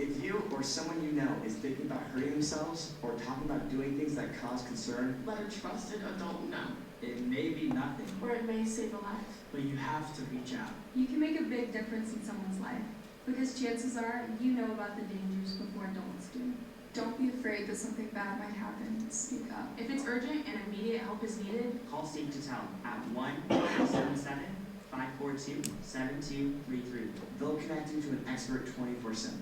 If you or someone you know is thinking about hurting themselves or talking about doing things that cause concern, let a trusted adult know. It may be nothing, Or it may save a life. but you have to reach out. You can make a big difference in someone's life, because chances are you know about the dangers before adults do. Don't be afraid that something bad might happen. Speak up. If it's urgent and immediate help is needed, Call Teen2Teen at 1-877-542-7233. they'll connect you to an expert 24/7.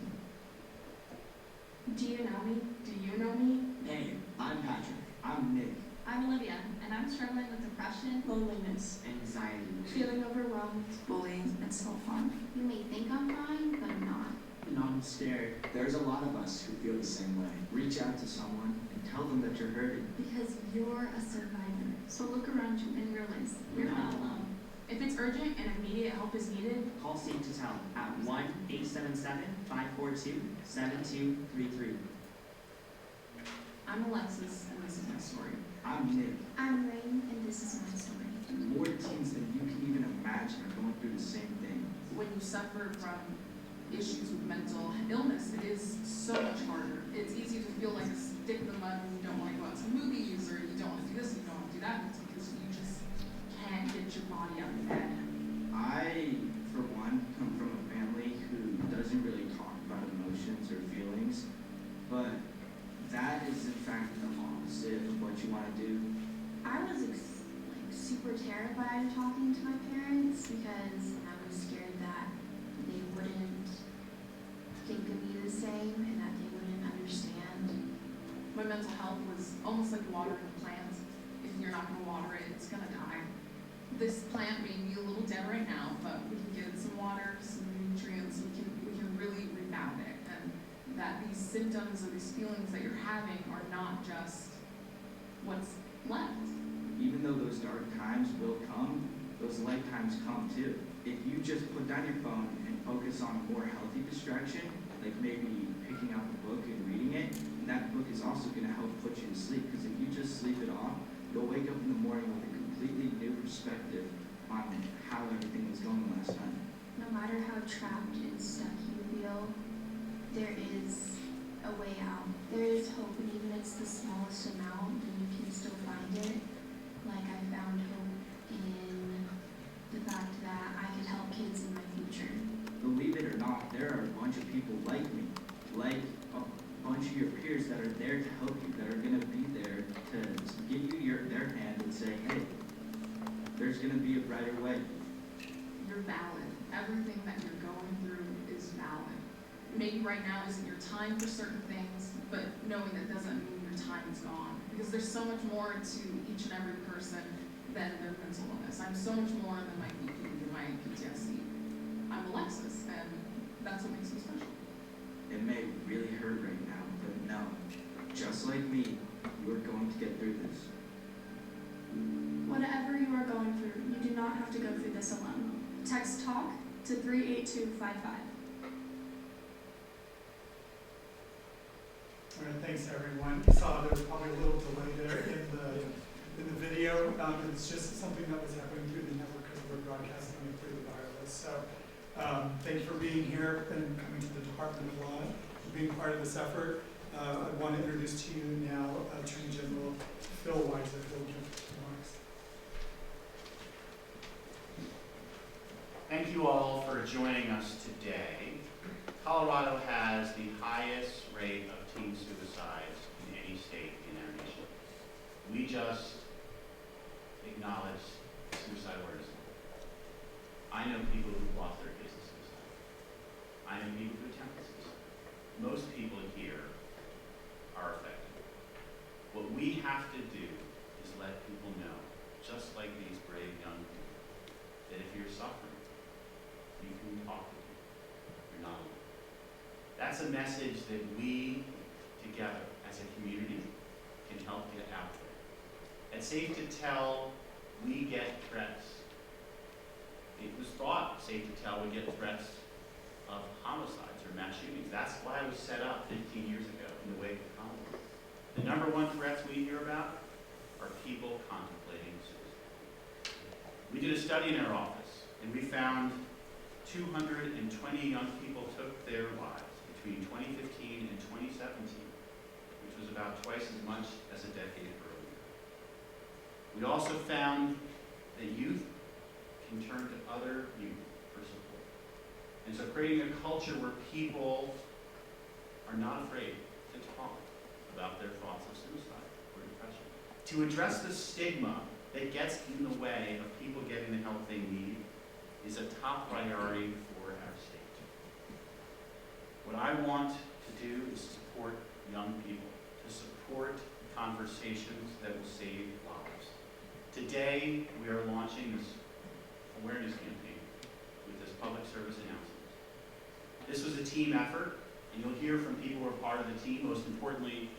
Do you know me? do you know me? Hey, I'm Patrick. I'm Nick. I'm Olivia, and I'm struggling with depression. Loneliness. Anxiety. Feeling overwhelmed, bullying, and self-harm. You may think I'm fine, but I'm not. And I'm scared. There's a lot of us who feel the same way. Reach out to someone and tell them that you're hurting. Because you're a survivor. So look around you and realize You're not alone. If it's urgent and immediate help is needed, Call Teen2Teen at 1-877-542-7233. I'm Alexis, and this is my story. I'm Nick. I'm Rain, and this is my story. More teens than you can even imagine are going through the same thing. When you suffer from issues with mental illness, it is so much harder. It's easy to feel like a stick in the mud when you don't want to go out to movies, or you don't want to do this, you don't want to do that. It's because you just can't get your body out of bed. I, for one, come from a family who doesn't really talk about emotions or feelings, but that is in fact the opposite of what you want to do. I was super terrified of talking to my parents because I was scared that they wouldn't think of me the same and that they wouldn't understand. My mental health was almost like watering a plant. If you're not going to water it, it's going to die. This plant may be a little dead right now, but we can give it some water, some nutrients, we can really rebound it. And that these symptoms or these feelings that you're having are not just what's left. Even though those dark times will come, those light times come too. If you just put down your phone and focus on a more healthy distraction, like maybe picking up a book and reading it, that book is also going to help put you to sleep, because if you just sleep it off, you'll wake up in the morning with a completely new perspective on how everything was going last night. No matter how trapped and stuck you feel, there is a way out. There is hope, and even if it's the smallest amount, then you can still find it. Like I found hope in the fact that I could help kids in my future. Believe it or not, there are a bunch of people like me, like a bunch of your peers that are there to help you, that are going to be there to give you their hand and say, hey, there's going to be a brighter way. You're valid. Everything that you're going through is valid. Maybe right now isn't your time for certain things, but knowing that doesn't mean your time is gone. Because there's so much more to each and every person than their mental illness. I'm so much more than my BP and my PTSD. I'm Alexis, and that's what makes me special. It may really hurt right now, but no, just like me, you're going to get through this. Whatever you are going through, you do not have to go through this alone. Text TALK to 38255. All right, thanks everyone. You saw there was probably a little delay there in the video. It's just something that was happening through the network because we're broadcasting it through the wireless. So thank you for being here and coming to the Department of Law, for being part of this effort. I want to introduce to you now Attorney General Phil Weiser. Phil, remarks. Thank you all for joining us today. Colorado has the highest rate of teen suicides in any state in our nation. We just acknowledge suicide awareness. I know people who've lost their kids to suicide. I know people who attempted suicide. Most people here are affected. What we have to do is let people know, just like these brave young people, that if you're suffering, you can talk to people. You're not alone. That's a message that we, together as a community, can help get out there. It's safe to tell we get threats. It was thought safe to tell we get threats of homicides or mass shootings. That's why it was set up 15 years ago in the wake of Columbine. The number one threats we hear about are people contemplating suicide. We did a study in our office, and we found 220 young people took their lives between 2015 and 2017, which was about twice as much as a decade earlier. We also found that youth can turn to other youth for support. And so creating a culture where people are not afraid to talk about their thoughts of suicide or depression. To address the stigma that gets in the way of people getting the help they need is a top priority for our state. What I want to do is support young people, to support conversations that will save lives. Today, we are launching this awareness campaign with this public service announcement. This was a team effort, and you'll hear from people who are part of the team, most importantly,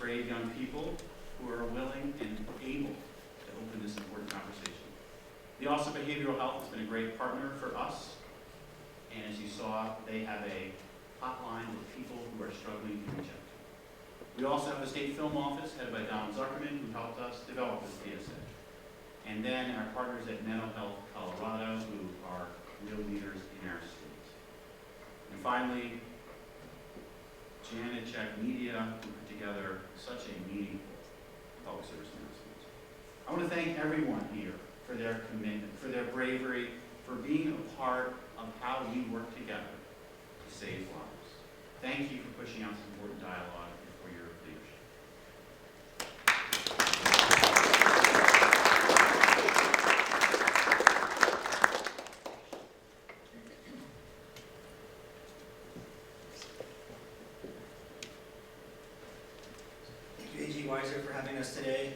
brave young people who are willing and able to open this important conversation. The Office of Behavioral Health has been a great partner for us, and as you saw, they have a hotline with people who are struggling to reach out to. We also have a state film office headed by Donald Zuckerman, who helped us develop this PSA. And then our partners at Mental Health Colorado, who are real leaders in our state. And finally, Janet Check Media, who put together such a meaningful public service announcement. I want to thank everyone here for their commitment, for their bravery, for being a part of how we work together to save lives. Thank you for pushing out this important dialogue and for your leadership. Thank you, A.G. Weiser, for having us today.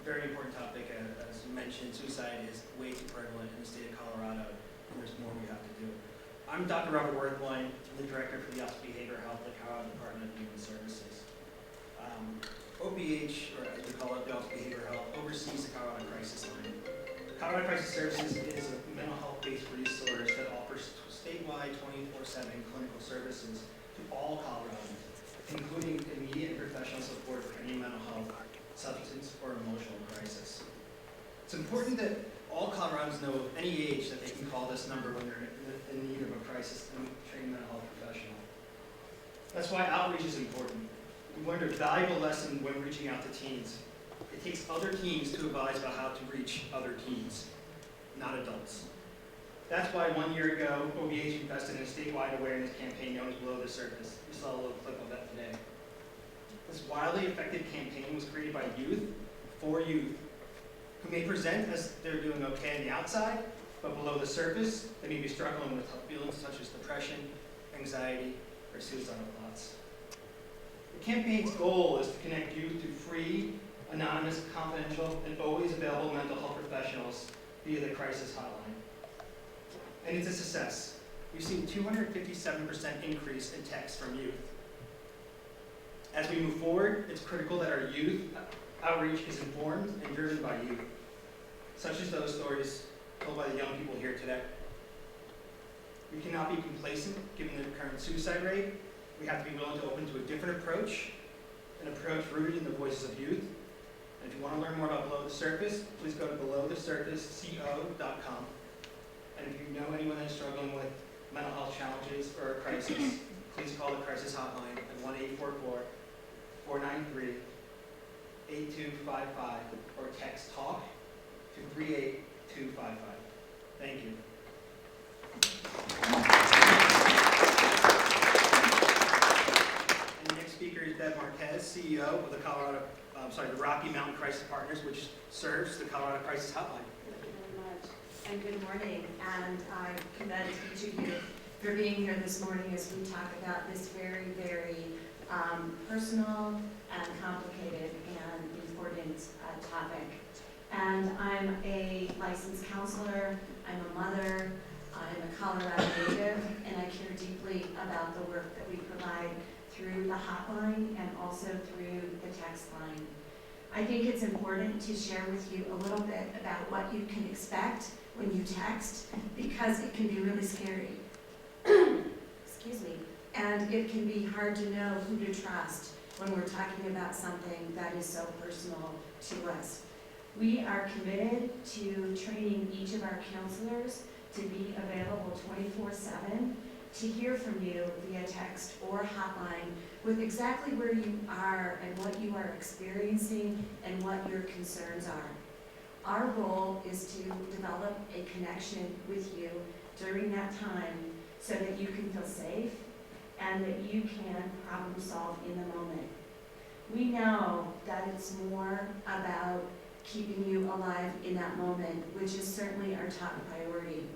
Very important topic. As you mentioned, suicide is way too prevalent in the state of Colorado, and there's more we have to do. I'm Dr. Robert Worthwine. I'm the director for the Office of Behavioral Health at the Colorado Department of Human Services. OBH, or as we call it, the Office of Behavioral Health, oversees the Colorado Crisis Line. Colorado Crisis Services is a mental health-based resource that offers statewide 24/7 clinical services to all Coloradans, including immediate and professional support for any mental health, substance, or emotional crisis. It's important that all Coloradans know of any age that they can call this number when they're in need of a crisis and trained mental health professional. That's why outreach is important. We learned a valuable lesson when reaching out to teens. It takes other teens to advise about how to reach other teens, not adults. That's why 1 year ago, OBH invested in a statewide awareness campaign known as Below the Surface. You saw a little clip of that today. This wildly effective campaign was created by youth for youth, who may present as they're doing okay on the outside, but below the surface, they may be struggling with feelings such as depression, anxiety, or suicidal thoughts. The campaign's goal is to connect youth to free, anonymous, confidential, and always available mental health professionals via the crisis hotline. And it's a success. We've seen 257% increase in texts from youth. As we move forward, it's critical that our youth outreach is informed and driven by youth, such as those stories told by the young people here today. We cannot be complacent given the current suicide rate. We have to be willing to open to a different approach, an approach rooted in the voices of youth. And if you want to learn more about Below the Surface, please go to belowthesurfaceco.com. And if you know anyone that's struggling with mental health challenges or a crisis, please call the crisis hotline at 1-844-493-8255 or text TALK to 38255. Thank you. And the next speaker is Deb Marquez, CEO of the the Rocky Mountain Crisis Partners, which serves the Colorado Crisis Hotline. Thank you very much, and good morning. And I commend each of you for being here this morning as we talk about this very, very personal and complicated and important topic. And I'm a licensed counselor, I'm a mother, I'm a Colorado native, and I care deeply about the work that we provide through the hotline and also through the text line. I think it's important to share with you a little bit about what you can expect when you text, because it can be really scary. Excuse me. And it can be hard to know who to trust when we're talking about something that is so personal to us. We are committed to training each of our counselors to be available 24/7 to hear from you via text or hotline with exactly where you are and what you are experiencing and what your concerns are. Our goal is to develop a connection with you during that time so that you can feel safe and that you can problem solve in the moment. We know that it's more about keeping you alive in that moment, which is certainly our top priority.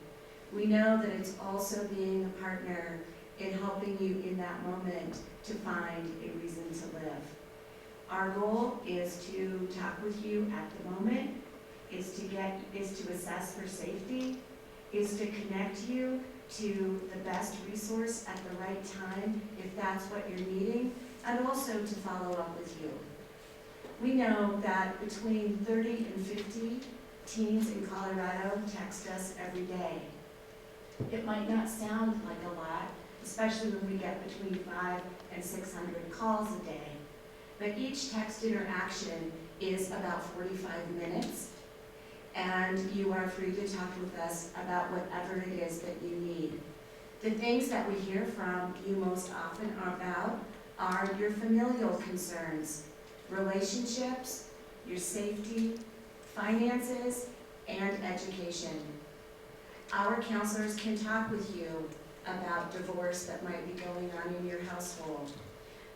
We know that it's also being a partner in helping you in that moment to find a reason to live. Our goal is to talk with you at the moment, is to assess for safety, is to connect you to the best resource at the right time if that's what you're needing, and also to follow up with you. We know that between 30 and 50 teens in Colorado text us every day. It might not sound like a lot, especially when we get between 500 and 600 calls a day, but each text interaction is about 45 minutes, and you are free to talk with us about whatever it is that you need. The things that we hear from you most often about are your familial concerns, relationships, your safety, finances, and education. Our counselors can talk with you about divorce that might be going on in your household,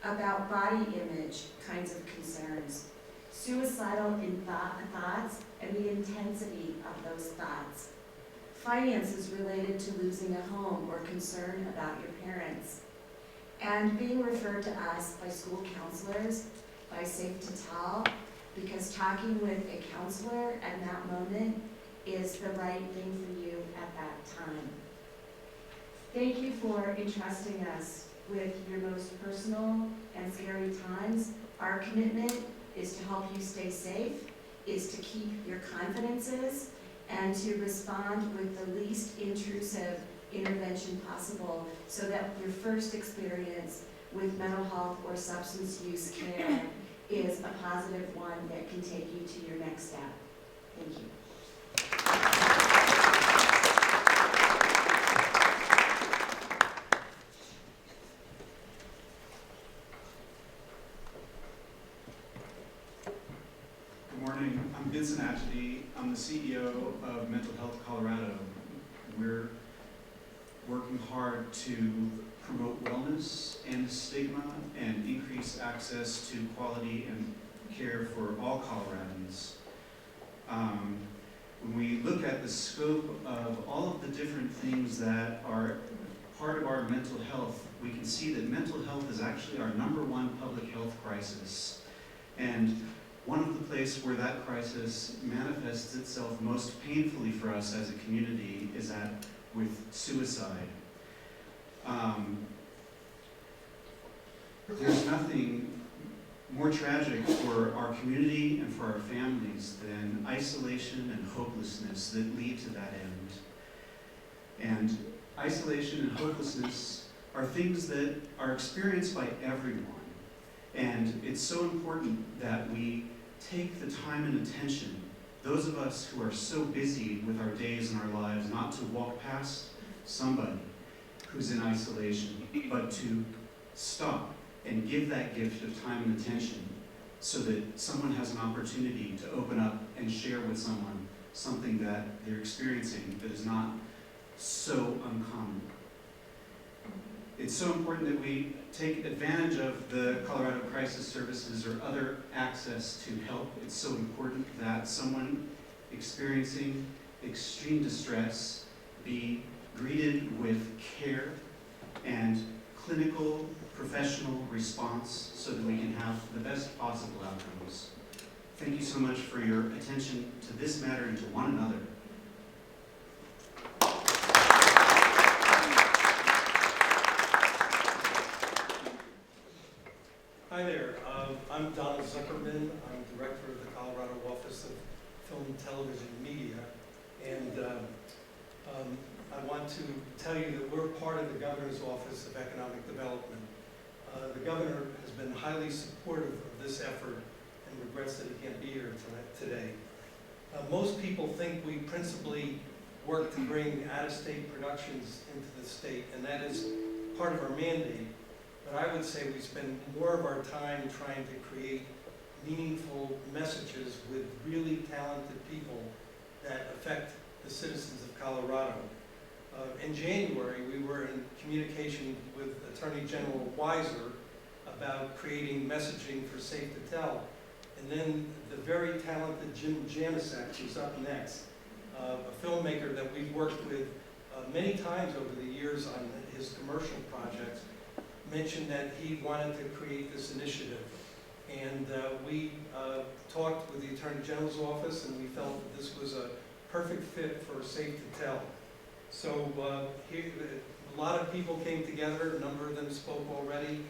about body image kinds of concerns, suicidal thoughts and the intensity of those thoughts, finances related to losing a home or concern about your parents, and being referred to us by school counselors, by Safe to Tell, because talking with a counselor at that moment is the right thing for you at that time. Thank you for entrusting us with your most personal and scary times. Our commitment is to help you stay safe, is to keep your confidences, and to respond with the least intrusive intervention possible so that your first experience with mental health or substance use care is a positive one that can take you to your next step. Thank you. Good morning. I'm Vincent Atchity. I'm the CEO of Mental Health Colorado. We're working hard to promote wellness and stigma and increase access to quality and care for all Coloradans. When we look at the scope of all of the different things that are part of our mental health, we can see that mental health is actually our #1 public health crisis. And one of the places where that crisis manifests itself most painfully for us as a community is with suicide. There's nothing more tragic for our community and for our families than isolation and hopelessness that lead to that end. And isolation and hopelessness are things that are experienced by everyone. And it's so important that we take the time and attention, those of us who are so busy with our days and our lives, not to walk past somebody who's in isolation, but to stop and give that gift of time and attention so that someone has an opportunity to open up and share with someone something that they're experiencing that is not so uncommon. It's so important that we take advantage of the Colorado Crisis Services or other access to help. It's so important that someone experiencing extreme distress be greeted with care and clinical, professional response so that we can have the best possible outcomes. Thank you so much for your attention to this matter and to one another. Hi there, I'm Donald Zuckerman. I'm Director of the Colorado Office of Film and Television Media. And I want to tell you that we're part of the Governor's Office of Economic Development. The Governor has been highly supportive of this effort and regrets that he can't be here today. Most people think we principally work to bring out-of-state productions into the state, and that is part of our mandate. But I would say we spend more of our time trying to create meaningful messages with really talented people that affect the citizens of Colorado. In January, we were in communication with Attorney General Weiser about creating messaging for Safe to Tell. And then the very talented Jim Janicek, who's up next, a filmmaker that we've worked with many times over the years on his commercial projects, mentioned that he wanted to create this initiative. And we talked with the Attorney General's office, and we felt that this was a perfect fit for Safe to Tell. So here, a lot of people came together, a number of them spoke already,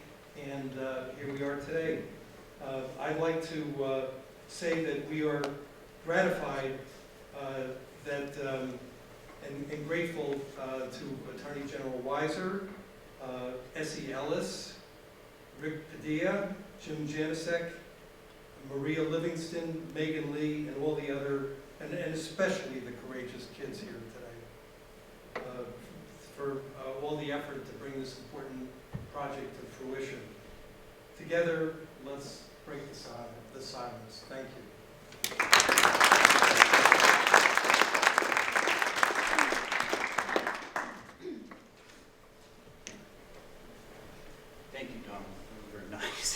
and here we are today. I'd like to say that we are gratified and grateful to Attorney General Weiser, Essie Ellis, Rick Padilla, Jim Janicek, Maria Livingston, Megan Lee, and all the other, and especially the courageous kids here today, for all the effort to bring this important project to fruition. Together, let's break the silence. Thank you. Thank you, Donald. That was very nice.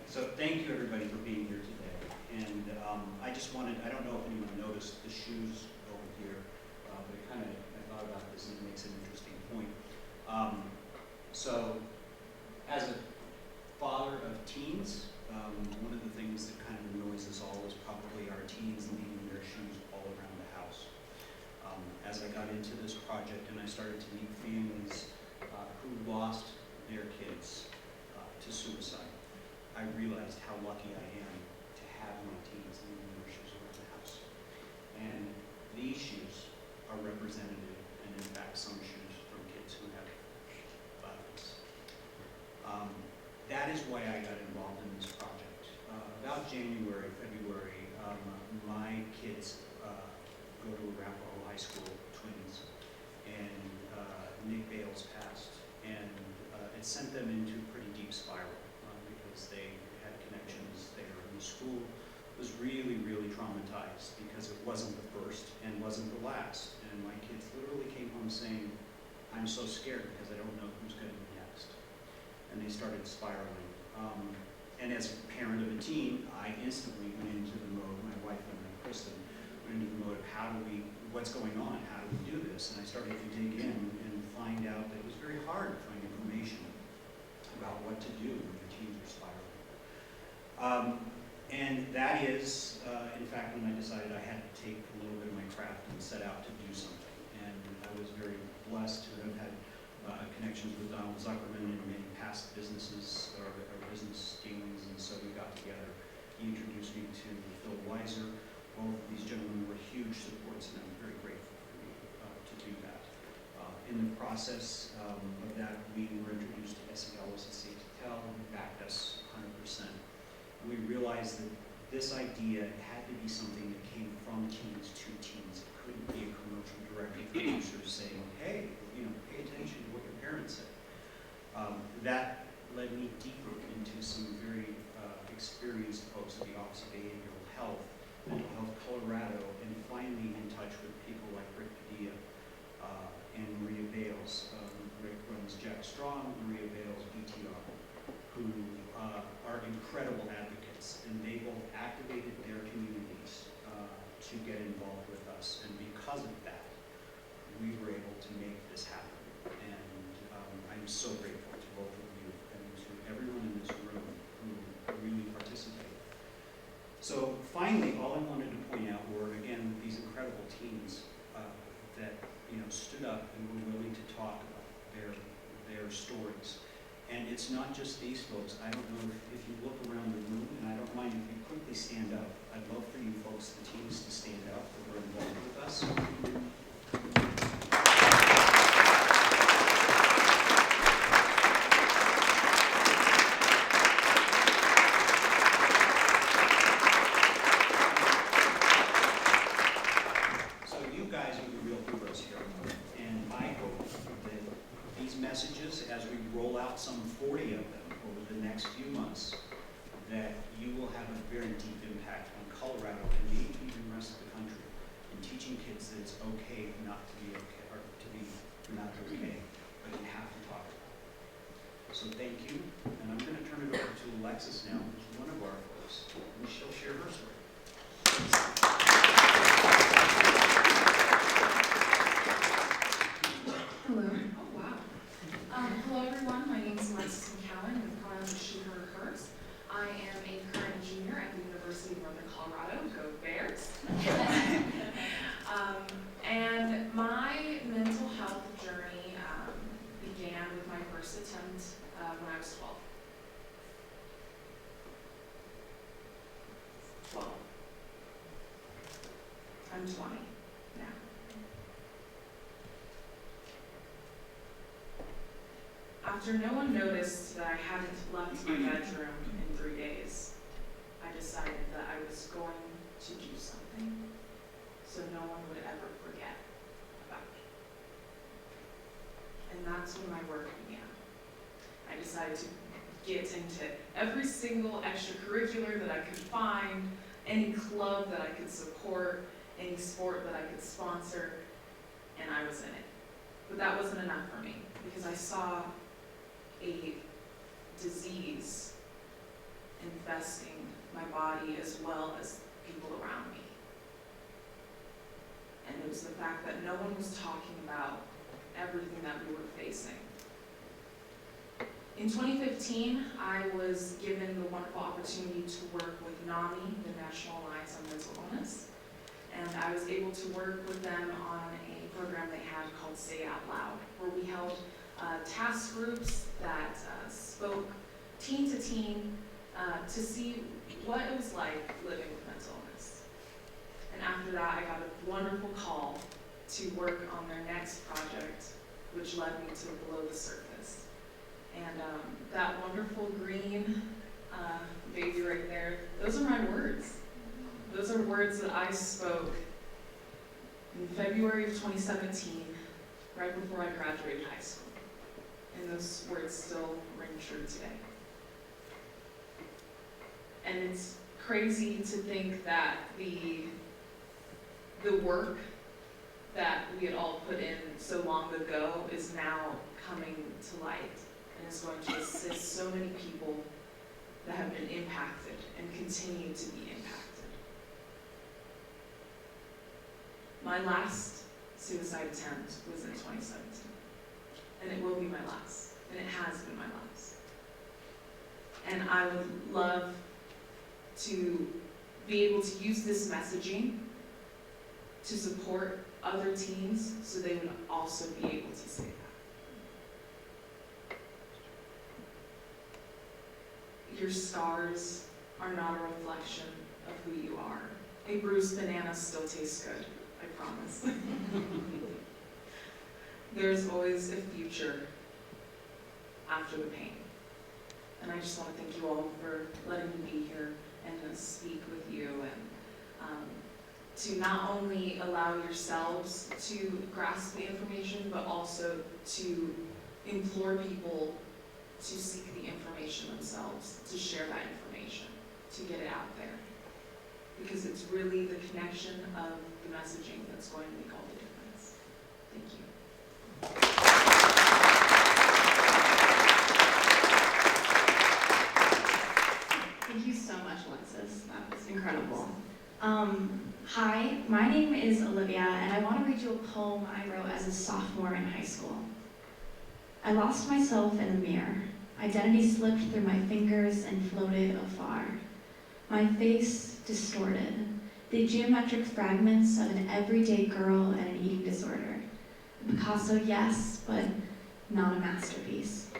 So thank you, everybody, for being here today. And I just wanted, I don't know if anyone noticed the shoes over here, but I thought about this and it makes an interesting point. So as a father of teens, one of the things that kind of annoys us all is probably our teens leaving their shoes all around the house. As I got into this project and I started to meet families who lost their kids to suicide, I realized how lucky I am to have my teens leaving their shoes around the house. And these shoes are representative, and in fact some shoes from kids who have violence. That is why I got involved in this project. About January, February, my kids go to Arapahoe High School, twins, and Nick Bales passed, and it sent them into a pretty deep spiral because they had connections there, and the school was really, really traumatized because it wasn't the first and wasn't the last, and my kids literally came home saying, "I'm so scared because I don't know who's going to be next," and they started spiraling. And as a parent of a teen, I instantly went into the mode, my wife and I, Kristen, went into the mode of what's going on, how do we do this? And I started to dig in and find out that it was very hard to find information about what to do when your teens are spiraling. And that is, in fact, when I decided I had to take a little bit of my craft and set out to do something. And I was very blessed to have had connections with Donald Zuckerman in many past businesses or business dealings, and so we got together. He introduced me to Phil Weiser. Both of these gentlemen were huge supports, and I'm very grateful for you to do that. In the process of that, we were introduced to Essie Ellis at Safe to Tell, who backed us 100%. And we realized that this idea had to be something that came from teens to teens. It couldn't be a commercial directed producer saying, "Hey, pay attention to what your parents say." That led me deeper into some very experienced folks at the Office of Behavioral Health, Mental Health Colorado, and finally in touch with people like Rick Padilla and Maria Bales. Rick runs Jack Strong, Maria Bales, BTR, who are incredible advocates, and they both activated their communities to get involved with us, and because of that, we were able to make this happen. And I'm so grateful to both of you and to everyone in this room who really participated. So finally, all I wanted to point out were, again, these incredible teens that stood up and were willing to talk about their stories. And it's not just these folks. I don't know if you look around the room, and I don't mind if you quickly stand up. I'd love for you folks, the teens, to stand up that were involved with us. So you guys messages as we roll out some 40 of them over the next few months, that you will have a very deep impact on Colorado and maybe even the rest of the country in teaching kids that it's okay not to be okay, or to be not okay, but you have to talk about it. So thank you, and I'm going to turn it over to Alexis now, who's one of our folks, and she'll share her story. Hello. Oh, wow. Hello, everyone. My name is Alexis McCowan, with pronouns of she, her, hers. I am a current junior at the University of Northern Colorado. Go Bears. And my mental health journey began with my first attempt when I was 12. 12. I'm 20 now. After no one noticed that I hadn't left my bedroom in 3 days, I decided that I was going to do something so no one would ever forget about me. And that's when my work began. I decided to get into every single extracurricular that I could find, any club that I could support, any sport that I could sponsor, and I was in it. But that wasn't enough for me, because I saw a disease infesting my body as well as people around me. And it was the fact that no one was talking about everything that we were facing. In 2015, I was given the wonderful opportunity to work with NAMI, the National Alliance on Mental Illness, and I was able to work with them on a program they had called Say Out Loud, where we held task groups that spoke teen to teen to see what it was like living with mental illness. And after that, I got a wonderful call to work on their next project, which led me to Below the Surface. And that wonderful green baby right there, those are my words. Those are words that I spoke in February of 2017, right before I graduated high school. And those words still ring true today. And it's crazy to think that the work that we had all put in so long ago is now coming to light and is going to assist so many people that have been impacted and continue to be impacted. My last suicide attempt was in 2017. And it will be my last, and it has been my last. And I would love to be able to use this messaging to support other teens so they would also be able to say that. Your scars are not a reflection of who you are. A bruised banana still tastes good, I promise. There's always a future after the pain. And I just want to thank you all for letting me be here and speak with you, and to not only allow yourselves to grasp the information, but also to implore people to seek the information themselves, to share that information, to get it out there. Because it's really the connection of the messaging that's going to make all the difference. Thank you. Thank you so much, Alexis. That was incredible. Hi, my name is Olivia, and I want to read you a poem I wrote as a sophomore in high school. I lost myself in the mirror. Identity slipped through my fingers and floated afar. My face distorted, the geometric fragments of an everyday girl and an eating disorder. Picasso, yes, but not a masterpiece.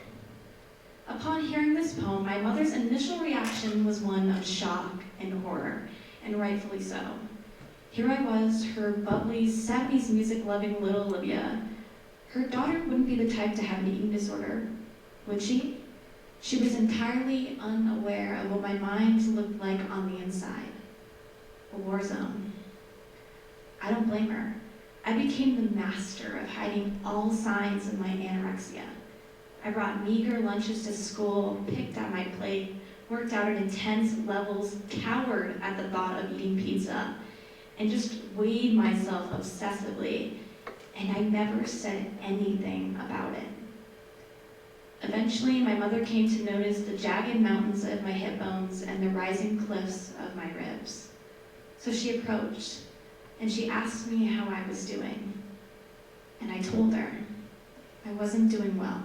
Upon hearing this poem, my mother's initial reaction was one of shock and horror, and rightfully so. Here I was, her bubbly, 70s music-loving little Olivia. Her daughter wouldn't be the type to have an eating disorder, would she? She was entirely unaware of what my mind looked like on the inside. A war zone. I don't blame her. I became the master of hiding all signs of my anorexia. I brought meager lunches to school, picked at my plate, worked out at intense levels, cowered at the thought of eating pizza, and just weighed myself obsessively, and I never said anything about it. Eventually, my mother came to notice the jagged mountains of my hip bones and the rising cliffs of my ribs. So she approached, and she asked me how I was doing. And I told her I wasn't doing well.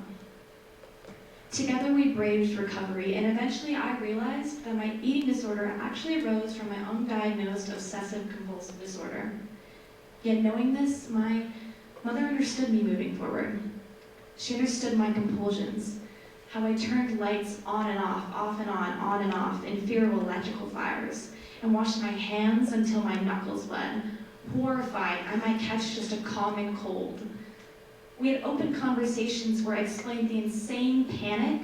Together we braved recovery, and eventually I realized that my eating disorder actually arose from my undiagnosed obsessive-compulsive disorder. Yet knowing this, my mother understood me moving forward. She understood my compulsions, how I turned lights on and off and on, in fear of electrical fires, and washed my hands until my knuckles bled, horrified I might catch just a common cold. We had open conversations where I explained the insane panic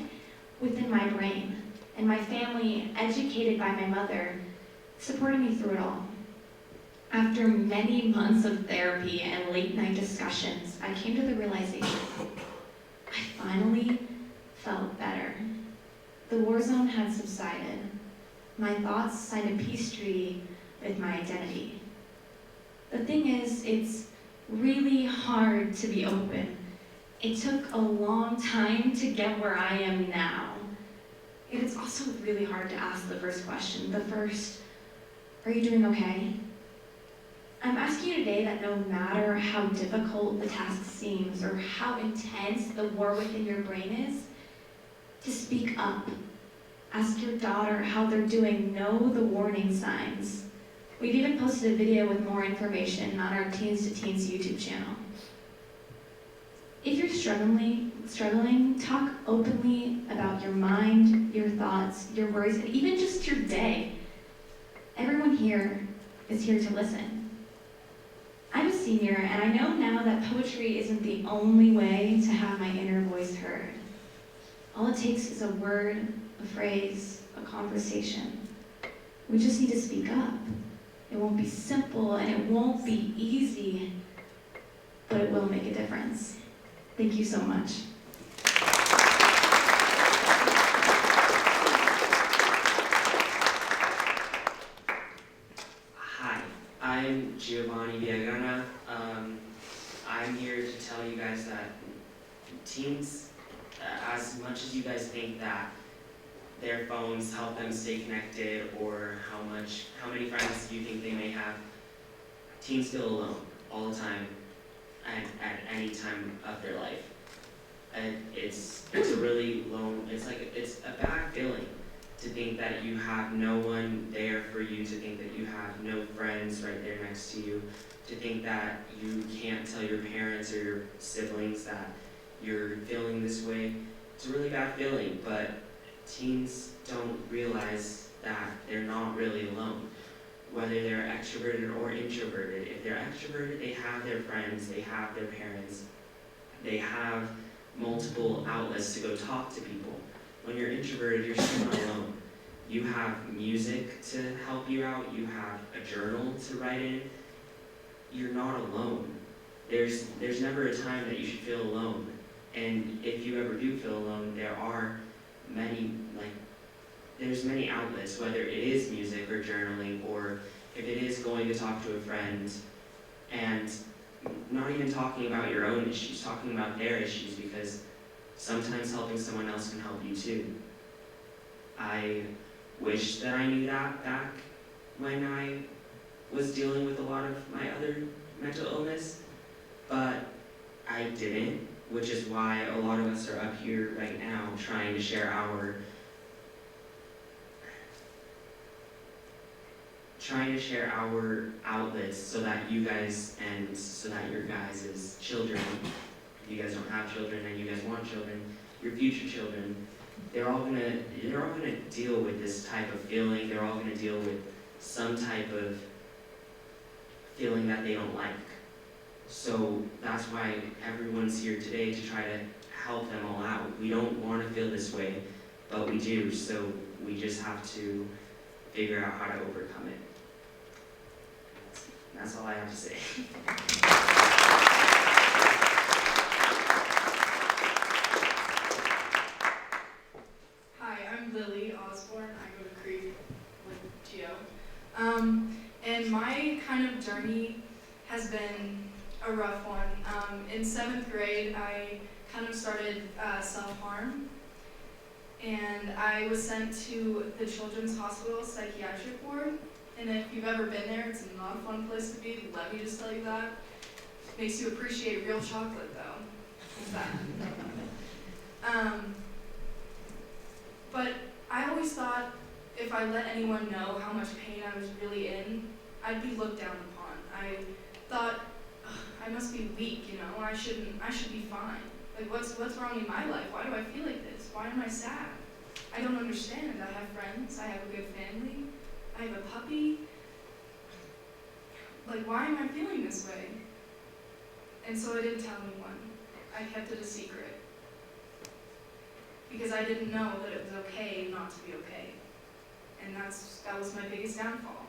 within my brain, and my family, educated by my mother, supported me through it all. After many months of therapy and late-night discussions, I came to the realization I finally felt better. The war zone had subsided. My thoughts signed a peace treaty with my identity. The thing is, it's really hard to be open. It took a long time to get where I am now. It is also really hard to ask the first question. The first, are you doing okay? I'm asking you today that no matter how difficult the task seems or how intense the war within your brain is, to speak up. Ask your daughter how they're doing. Know the warning signs. We've even posted a video with more information on our Teens2Teens YouTube channel. If you're struggling, talk openly about your mind, your thoughts, your worries, and even just your day. Everyone here is here to listen. I'm a senior, and I know now that poetry isn't the only way to have my inner voice heard. All it takes is a word, a phrase, a conversation. We just need to speak up. It won't be simple, and it won't be easy, but it will make a difference. Thank you so much. Hi, I'm Giovanni Viagana. I'm here to tell you guys that teens, as much as you guys think that their phones help them stay connected or how many friends you think they may have, teens feel alone all the time at any time of their life. And it's a really it's a bad feeling to think that you have no one there for you, to think that you have no friends right there next to you, to think that you can't tell your parents or your siblings that you're feeling this way. It's a really bad feeling, but teens don't realize that they're not really alone. Whether they're extroverted or introverted. If they're extroverted, they have their friends, they have their parents, they have multiple outlets to go talk to people. When you're introverted, you're still not alone. You have music to help you out, you have a journal to write in. You're not alone. There's never a time that you should feel alone. And if you ever do feel alone, there are there's many outlets, whether it is music or journaling, or if it is going to talk to a friend, and not even talking about your own issues, talking about their issues, because sometimes helping someone else can help you too. I wish that I knew that back when I was dealing with a lot of my other mental illness, but I didn't, which is why a lot of us are up here right now trying to share our outlets so that you guys, and so that your guys' children, if you guys don't have children and you guys want children, your future children, they're all gonna deal with this type of feeling. They're all gonna deal with some type of feeling that they don't like. So that's why everyone's here today, to try to help them all out. We don't want to feel this way, but we do. So we just have to figure out how to overcome it. That's all I have to say. been a rough one. In 7th grade, I kind of started self-harm, and I was sent to the Children's Hospital Psychiatric Ward. And if you've ever been there, it's not a fun place to be. Let me just tell you that. Makes you appreciate real chocolate, though. It's that. But I always thought if I let anyone know how much pain I was really in, I'd be looked down upon. I thought, I must be weak, you know, I should be fine. Like, what's wrong in my life? Why do I feel like this? Why am I sad? I don't understand. I have friends, I have a good family, I have a puppy. Like, why am I feeling this way? And so I didn't tell anyone. I kept it a secret. Because I didn't know that it was okay not to be okay. And that was my biggest downfall.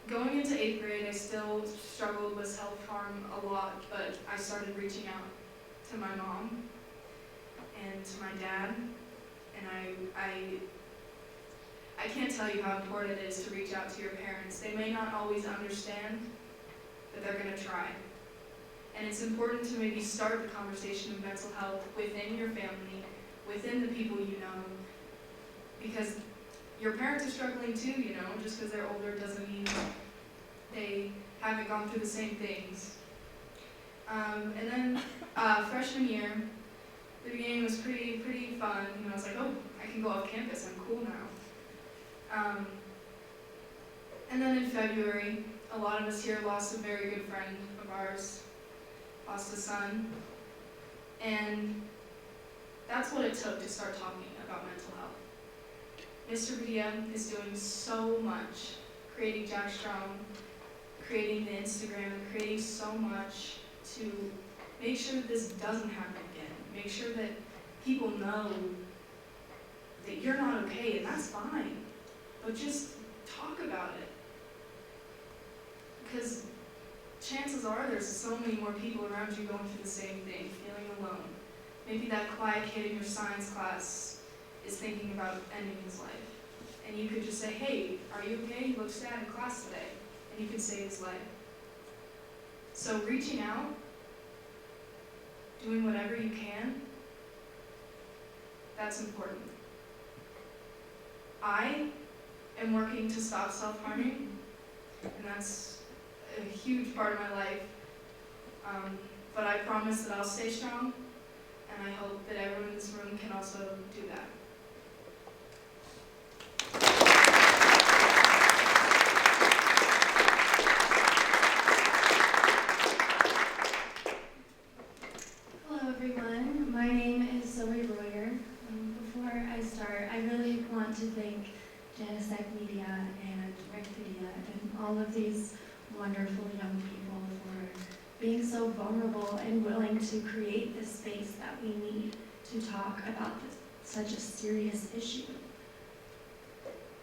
Going into 8th grade, I still struggled with self-harm a lot, but I started reaching out to my mom and to my dad, and I can't tell you how important it is to reach out to your parents. They may not always understand, but they're gonna try. And it's important to maybe start the conversation of mental health within your family, within the people you know, because your parents are struggling too, you know, just because they're older doesn't mean they haven't gone through the same things. And then freshman year, the beginning was pretty fun. You know, I was like, oh, I can go off campus, I'm cool now. And then in February, a lot of us here lost a very good friend of ours, lost a son. And that's what it took to start talking about mental health. Mr. Padilla is doing so much, creating Jack Strong, creating the Instagram, and creating so much to make sure that this doesn't happen again. Make sure that people know that you're not okay, and that's fine. But just talk about it. Because chances are there's so many more people around you going through the same thing, feeling alone. Maybe that quiet kid in your science class is thinking about ending his life. And you could just say, hey, are you okay? You look sad in class today. And you could save his life. So reaching out, doing whatever you can, that's important. I am working to stop self-harming, and that's a huge part of my life. But I promise that I'll stay strong, and I hope that everyone in this room can also do that. Hello everyone, my name is Zoe Royer. Before I start, I really want to thank Genesec Media and Rick Padilla and all of these wonderful young people for being so vulnerable and willing to create the space that we need to talk about such a serious issue.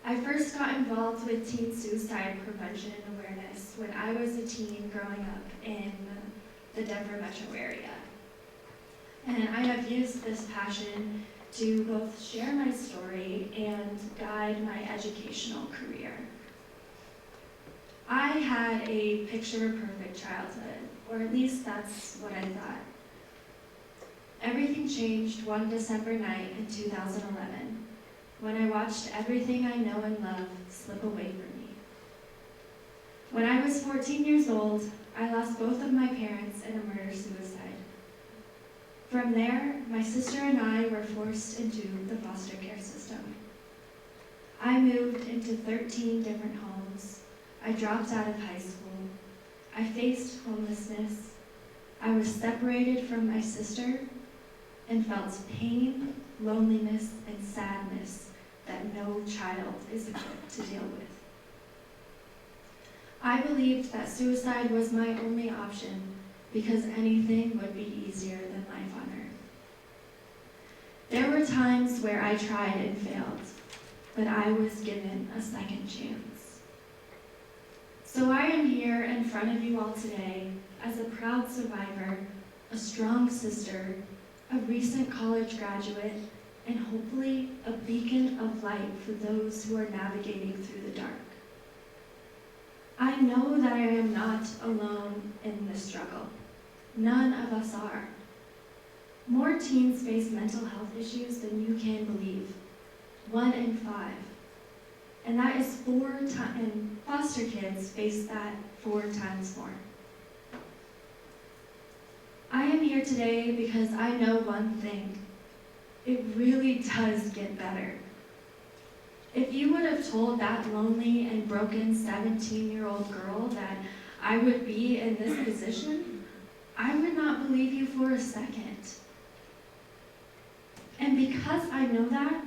I first got involved with teen suicide prevention and awareness when I was a teen growing up in the Denver metro area. And I have used this passion to both share my story and guide my educational career. I had a picture-perfect childhood, or at least that's what I thought. Everything changed one December night in 2011, when I watched everything I know and love slip away from me. When I was 14 years old, I lost both of my parents in a murder-suicide. From there, my sister and I were forced into the foster care system. I moved into 13 different homes. I dropped out of high school. I faced homelessness. I was separated from my sister and felt pain, loneliness, and sadness that no child is equipped to deal with. I believed that suicide was my only option because anything would be easier than life on earth. There were times where I tried and failed, but I was given a second chance. So I am here in front of you all today as a proud survivor, a strong sister, a recent college graduate, and hopefully a beacon of light for those who are navigating through the dark. I know that I am not alone in this struggle. None of us are. More teens face mental health issues than you can believe. 1 in 5. And that is 4 times, and foster kids face that 4 times more. I am here today because I know one thing. It really does get better. If you would have told that lonely and broken 17-year-old girl that I would be in this position, I would not believe you for a second. And because I know that,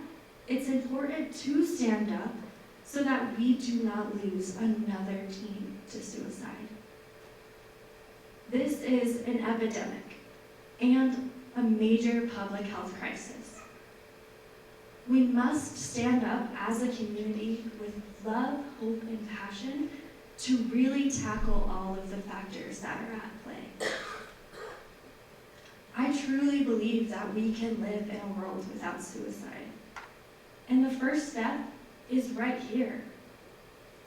it's important to stand up so that we do not lose another teen to suicide. This is an epidemic and a major public health crisis. We must stand up as a community with love, hope, and passion to really tackle all of the factors that are at play. I truly believe that we can live in a world without suicide. And the first step is right here.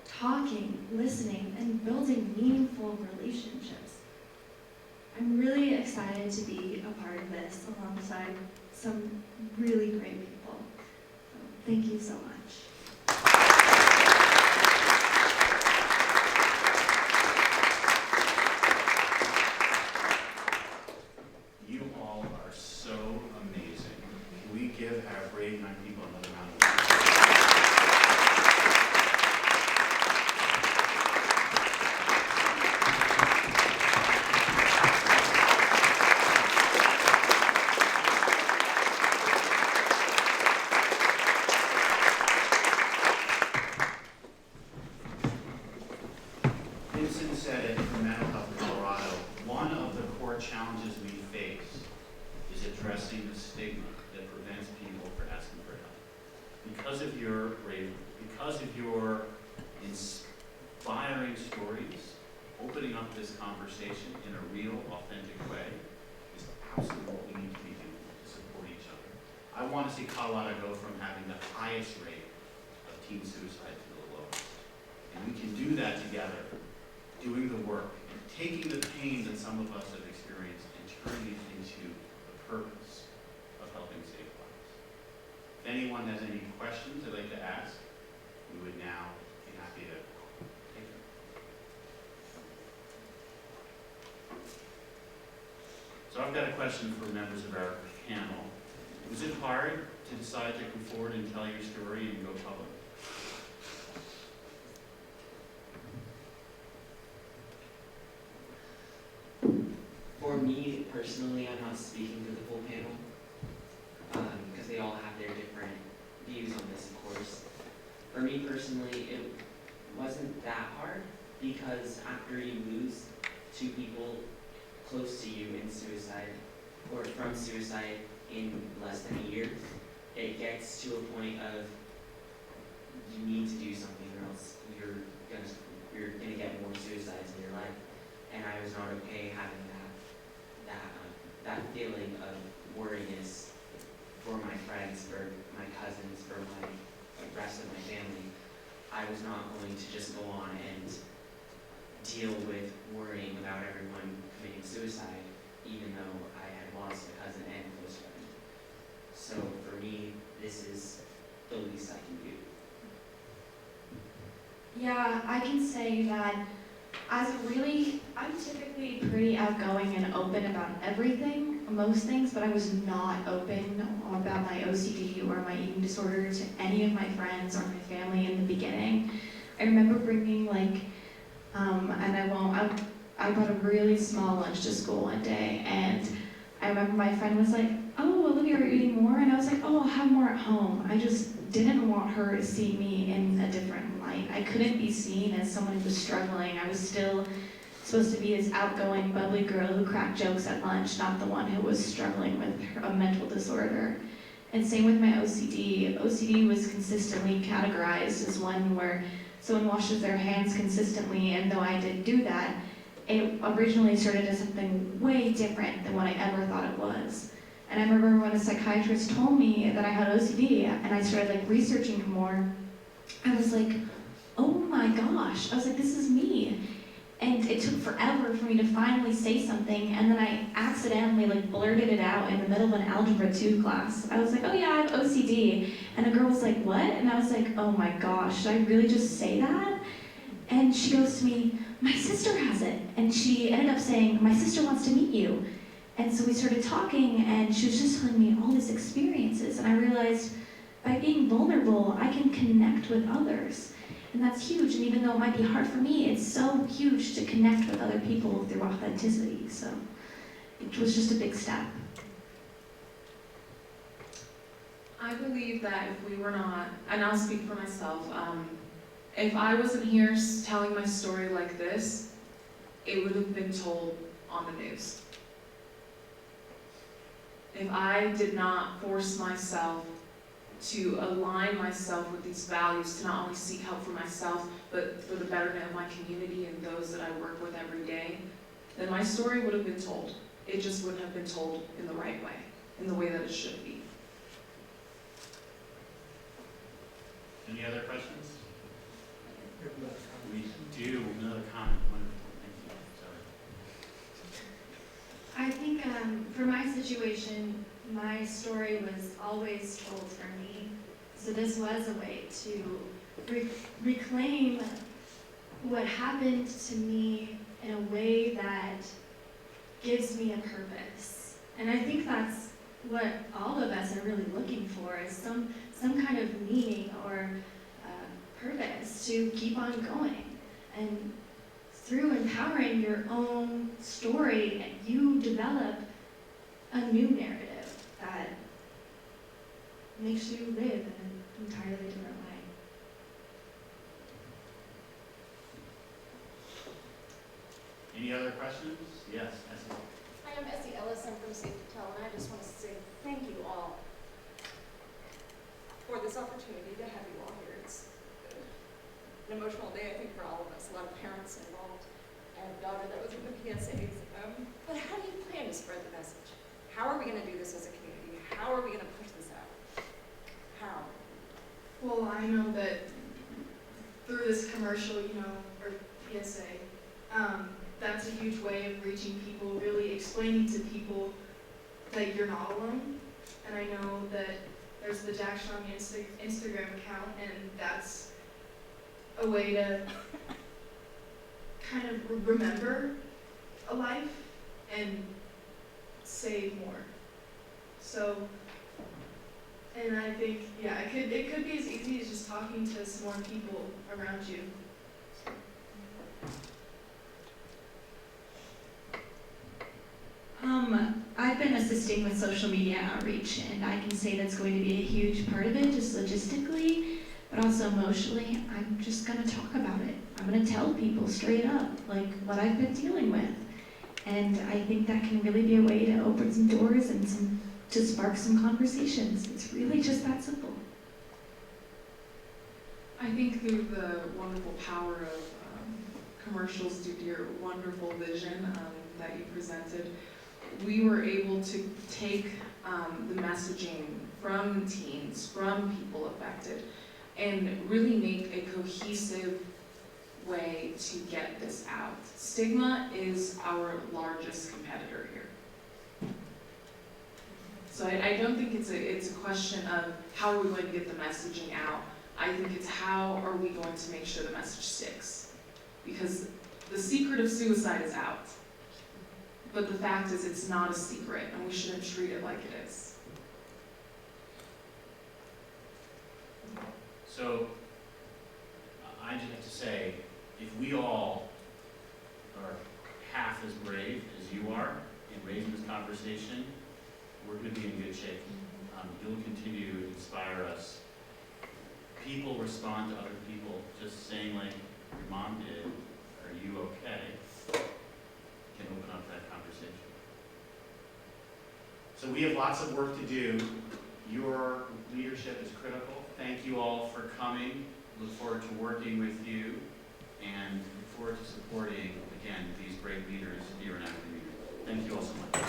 Talking, listening, and building meaningful relationships. I'm really excited to be a part of this alongside some really great people. So, thank you so much. You all are so amazing. Can we give our brave young people another round of applause? Vincent said it for Mental Health Colorado. One of the core challenges we face is addressing the stigma that prevents people from asking for help. Because of your bravery, because of your inspiring stories, opening up this conversation in a real, authentic way is absolutely what we need to be doing to support each other. I want to see Colorado go from having the highest rate of teen suicide to the lowest. And we can do that together, doing the work, and taking the pain that some of us have experienced and turning it into the purpose of helping save lives. If anyone has any questions they'd like to ask, we would now be happy to take them. So I've got a question for members of our panel. Was it hard to decide to come forward and tell your story and go public? For me personally, I'm not speaking to the whole panel, because they all have their different views on this, of course. For me personally, it wasn't that hard, because after you lose 2 people close to you in suicide, or from suicide in less than a year, it gets to a point of you need to do something or else you're gonna get more suicides in your life. And I was not okay having that feeling of worriness for my friends, for my cousins, for the rest of my family. I was not going to just go on and deal with worrying about everyone committing suicide, even though I had lost a cousin and a close friend. So for me, this is the least I can do. Yeah, I can say that I'm typically pretty outgoing and open about everything, most things, but I was not open about my OCD or my eating disorder to any of my friends or my family in the beginning. I remember bringing I brought a really small lunch to school one day, and I remember my friend was like, "Oh, Olivia, are you eating more?" And I was like, "Oh, I'll have more at home." I just didn't want her to see me in a different light. I couldn't be seen as someone who was struggling. I was still supposed to be this outgoing, bubbly girl who cracked jokes at lunch, not the one who was struggling with a mental disorder. And same with my OCD. OCD was consistently categorized as one where someone washes their hands consistently, and though I did do that, it originally started as something way different than what I ever thought it was. And I remember when a psychiatrist told me that I had OCD, and I started researching more, I was like, oh my gosh, I was like, this is me. And it took forever for me to finally say something, and then I accidentally like blurted it out in the middle of an Algebra 2 class. I was like, oh yeah, I have OCD. And a girl was like, what? And I was like, oh my gosh, did I really just say that? And she goes to me, my sister has it. And she ended up saying, my sister wants to meet you. And so we started talking, and she was just telling me all these experiences, and I realized by being vulnerable, I can connect with others. And that's huge, and even though it might be hard for me, it's so huge to connect with other people through authenticity, so it was just a big step. I believe that if we were not, and I'll speak for myself, if I wasn't here telling my story like this, it would have been told on the news. If I did not force myself to align myself with these values, to not only seek help for myself, but for the betterment of my community and those that I work with every day, then my story would have been told. It just wouldn't have been told in the right way, in the way that it should be. Any other questions? We do. Another comment. Wonderful. Thank you. Sorry. I think for my situation, my story was always told for me. So this was a way to reclaim what happened to me in a way that gives me a purpose. And I think that's what all of us are really looking for, is some kind of meaning or purpose to keep on going. And through empowering your own story, you develop a new narrative that makes you live in an entirely different way. Any other questions? Yes, Essie. Hi, I'm Essie Ellis. I'm from Safe to Tell, and I just want to say thank you all for this opportunity to have you all here. It's an emotional day, I think, for all of us. A lot of parents involved. I have a daughter that was in the PSAs. But how do you plan to spread the message? How are we going to do this as a community? How are we going to push this out? How? Well, I know that through this commercial, or PSA, that's a huge way of reaching people, really explaining to people that you're not alone. And I know that there's the Jack Strong Instagram account, and that's a way to kind of remember a life and save more. So, and I think, yeah, it could be as easy as just talking to some more people around you. I've been assisting with social media outreach, and I can say that's going to be a huge part of it, just logistically, but also emotionally. I'm just going to talk about it. I'm going to tell people straight up, like, what I've been dealing with. And I think that can really be a way to open some doors and to spark some conversations. It's really just that simple. I think through the wonderful power of commercials due to your wonderful vision that you presented, we were able to take the messaging from teens, from people affected, and really make a cohesive way to get this out. Stigma is our largest competitor here. So I don't think it's a question of how are we going to get the messaging out. I think it's how are we going to make sure the message sticks. Because the secret of suicide is out. But the fact is it's not a secret, and we shouldn't treat it like it is. So, I just have to say, if we all are half as brave as you are in raising this conversation, we're going to be in good shape. You'll continue to inspire us. People respond to other people just saying, like your mom did, "Are you okay?" can open up that conversation. So we have lots of work to do. Your leadership is critical. Thank you all for coming. Look forward to working with you and look forward to supporting, again, these great leaders here in our community. Thank you all so much.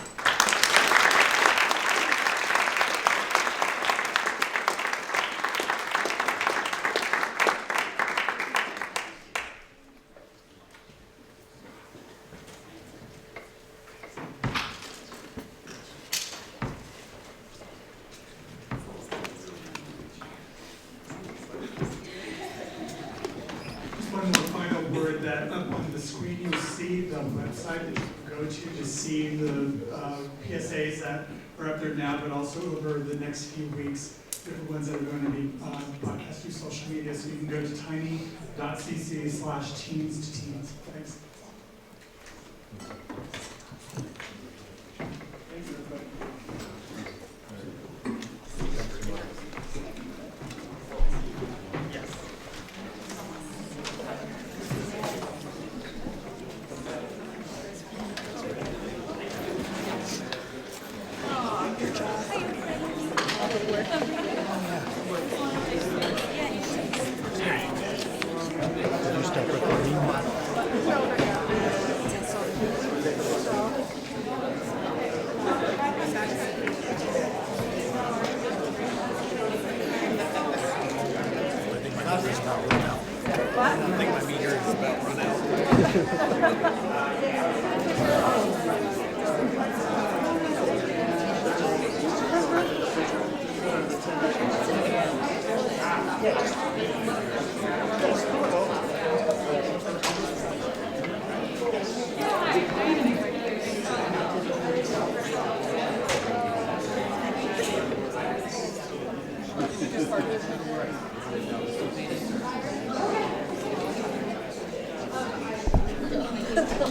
see the website that you can go to see the PSAs that are up there now, but also over the next few weeks, different ones that are going to be broadcast through social media. So you can go to tiny.cc/teens2teens. Thanks. Just